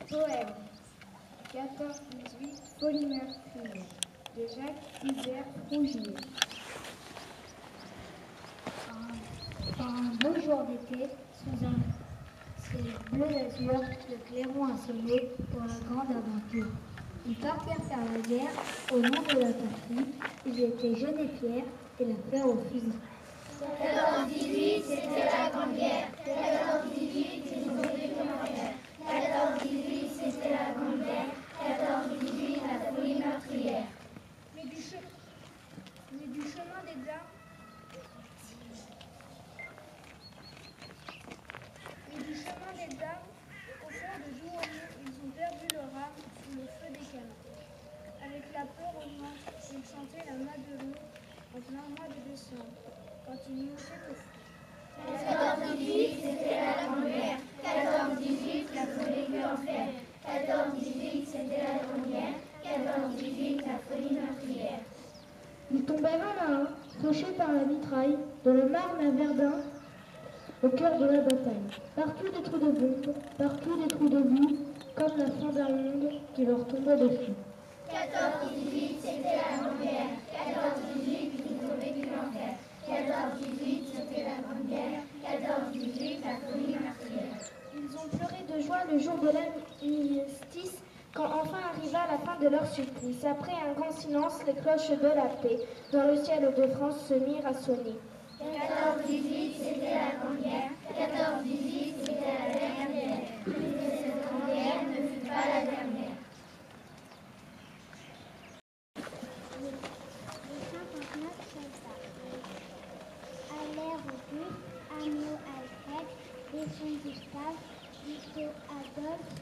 Poème 14-18 Folie meurtrière de Jacques-Hubert Rougier. Un beau jour d'été, sous un ciel bleu d'azur, le clairon a sonné pour la grande aventure. Ils partirent faire la guerre au nom de la patrie. Ils étaient jeunes et fiers et la fleur au fusil. 14-18, c'était la grande guerre. 14-18, ils ont vécu en guerre. 14-18, c'était la grande guerre. 14-18, la folie meurtrière. Mais du chemin des armes, au fond de jour en nuit, ils ont perdu leur âme sous le feu des canons. Avec la peur au ventre, ils chantaient la Madelon en plein mois de décembre, quand ils montaient au feu. 14-18, c'était la grande guerre. 14-18, la folie meurtrière. 14-18, c'était la grande guerre. 14-18, la folie meurtrière. Ils tombèrent un à un, fauchés par la mitraille, de la Marne à Verdun, au cœur de la bataille. Partout des trous de bombes, partout des trous de vue, comme la fin d'un monde qui leur tombait dessus. 14-18, c'était la grande guerre. 14-18, ils ont vécu l'enfer. 14-18, c'était la grande guerre. 14-18, la folie meurtrière. Ils ont pleuré de joie le jour de l'armistice, quand enfin arriva la fin de leur supplice. Après un grand silence, les cloches de la paix dans le ciel de France se mirent à sonner. 14-18, c'était la grande guerre. 14-18, c'était la dernière guerre. Mais cette grande guerre ne fut pas la dernière. Les 59 soldats allèrent au but, Arnaud Alfred, Desson Gustave, Vito Adolphe,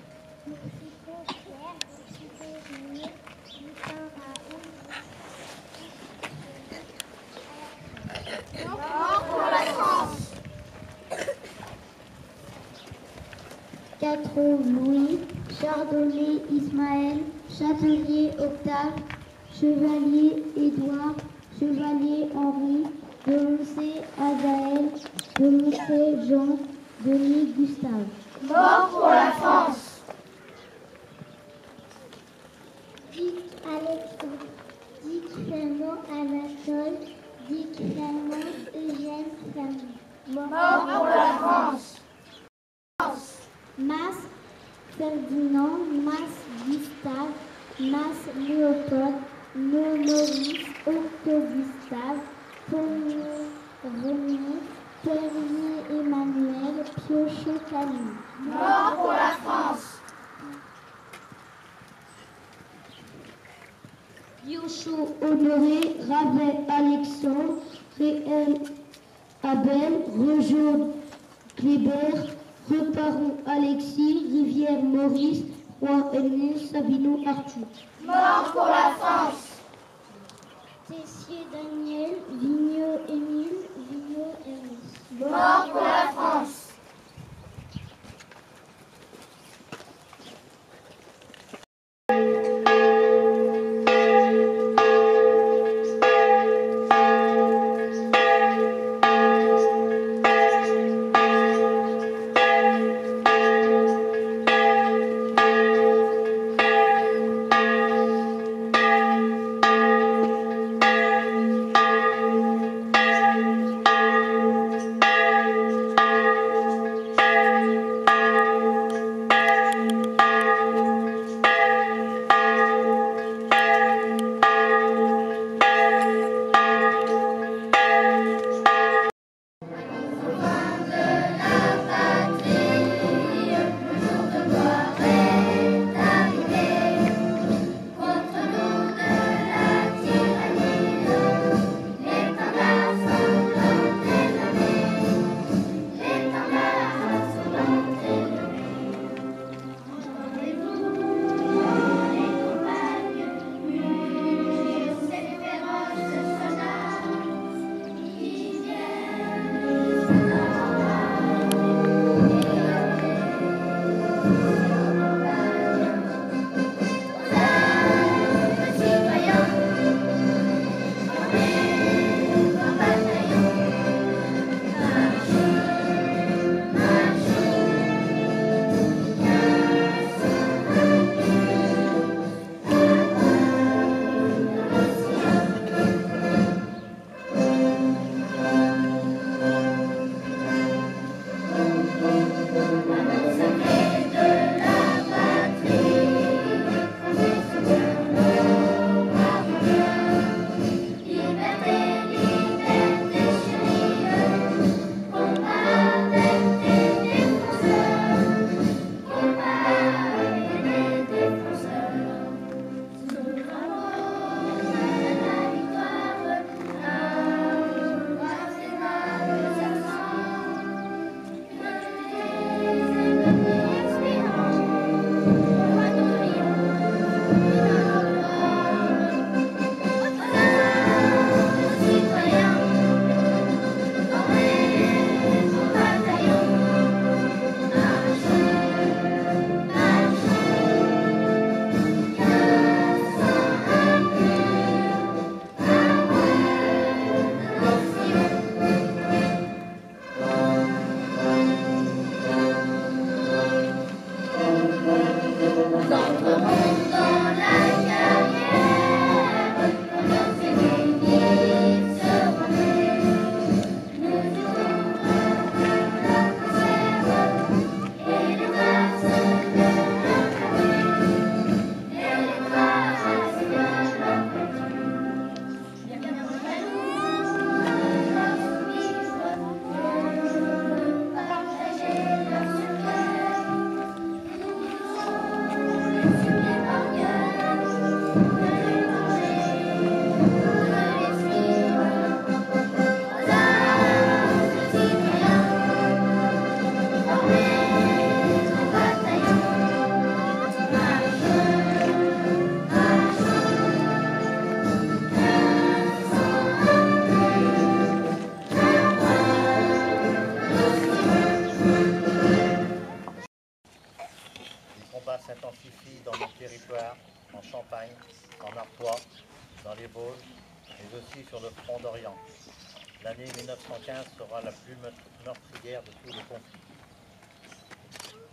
Mouxico Pierre, Mouxico René, Lupin Raoul. Mort pour la France. 4 Louis, Chardonnay Ismaël, Châtelier Octave, Chevalier Édouard, Chevalier Henri, Demoncé Azaël, Demoncé Jean, Denis Gustave. Mort pour la France. Dick Alexandre, Dick Fernand Anatole, Dick Fernand Eugène Fernand. Mort pour la France. Mas Ferdinand, Mas Gustave, Mas Léopold, Maurice, Octo-Gustave, Paulmier René, Perrier Emmanuel, Piocher Camille. Mort pour la France. Piochot Honoré, Ravet Alexandre, Réel Abel, Rejaud Kléber, Reparon Alexis, Rivière Maurice, Roi Aîné, Sabino Arthur. Mort pour la France. Tessier Daniel, Vigneault Émile, Vigneault Ernest. Mort pour la France. L'amour sacré de la patrie, transmission nos grands-pères. Liberté, liberté chérie, combat avec des défenseurs, combat avec des défenseurs. Sous nos drapeaux, la victoire, braves et braves accents, une nuit expirant, roi de lion, de nos citoyens, formés en bataillon, marchons, nous entrerons dans la carrière, quand nos ennemis seront nus. Nous jouerons la conserve et les traces de leur patrie, et les traces de leur patrie. Bien leur vivre, partager leur secret. Nous serons les sublimes orgueils de l'étranger, de l'estime, aux armes citoyens, formés en bataillon. Marchons, Les combats s'intensifient dans nos territoires, en Champagne, en Artois, dans les Vosges, mais aussi sur le front d'Orient. L'année 1915 sera la plus meurtrière de tout le conflit.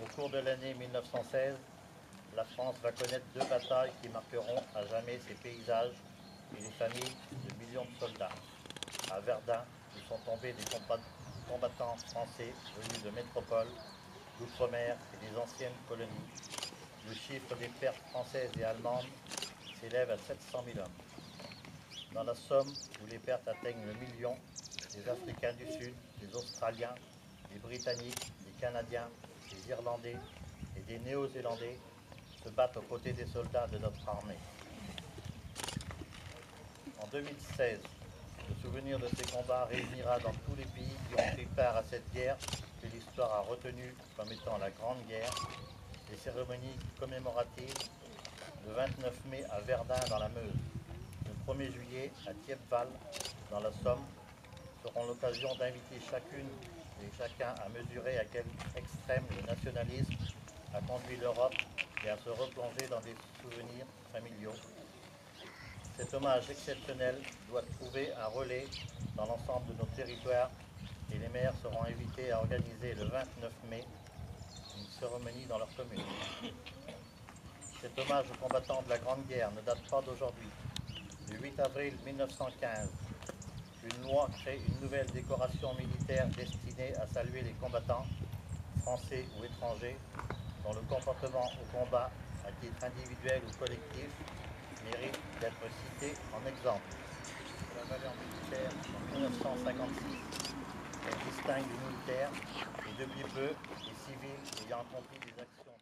Au cours de l'année 1916, la France va connaître deux batailles qui marqueront à jamais ses paysages et les familles de millions de soldats. À Verdun, où sont tombés des combattants français venus de métropole, d'outre-mer et des anciennes colonies. Le chiffre des pertes françaises et allemandes s'élève à 700 000 hommes. Dans la Somme, où les pertes atteignent le million, les Africains du Sud, les Australiens, les Britanniques, les Canadiens, les Irlandais et des Néo-Zélandais se battent aux côtés des soldats de notre armée. En 2016, le souvenir de ces combats réunira dans tous les pays qui ont pris part à cette guerre que l'histoire a retenue comme étant la Grande Guerre, les cérémonies commémoratives le 29 mai à Verdun dans la Meuse, le 1er juillet à Thiepval dans la Somme seront l'occasion d'inviter chacune et chacun à mesurer à quel extrême le nationalisme a conduit l'Europe et à se replonger dans des souvenirs familiaux. Cet hommage exceptionnel doit trouver un relais dans l'ensemble de nos territoires et les maires seront invités à organiser le 29 mai une cérémonie dans leur commune. Cet hommage aux combattants de la Grande Guerre ne date pas d'aujourd'hui. Le 8 avril 1915, une loi crée une nouvelle décoration militaire destinée à saluer les combattants, français ou étrangers, dont le comportement au combat, à titre individuel ou collectif, mérite d'être cité en exemple. La valeur militaire en 1956, elle distingue les militaires et depuis peu les civils ayant accompli des actions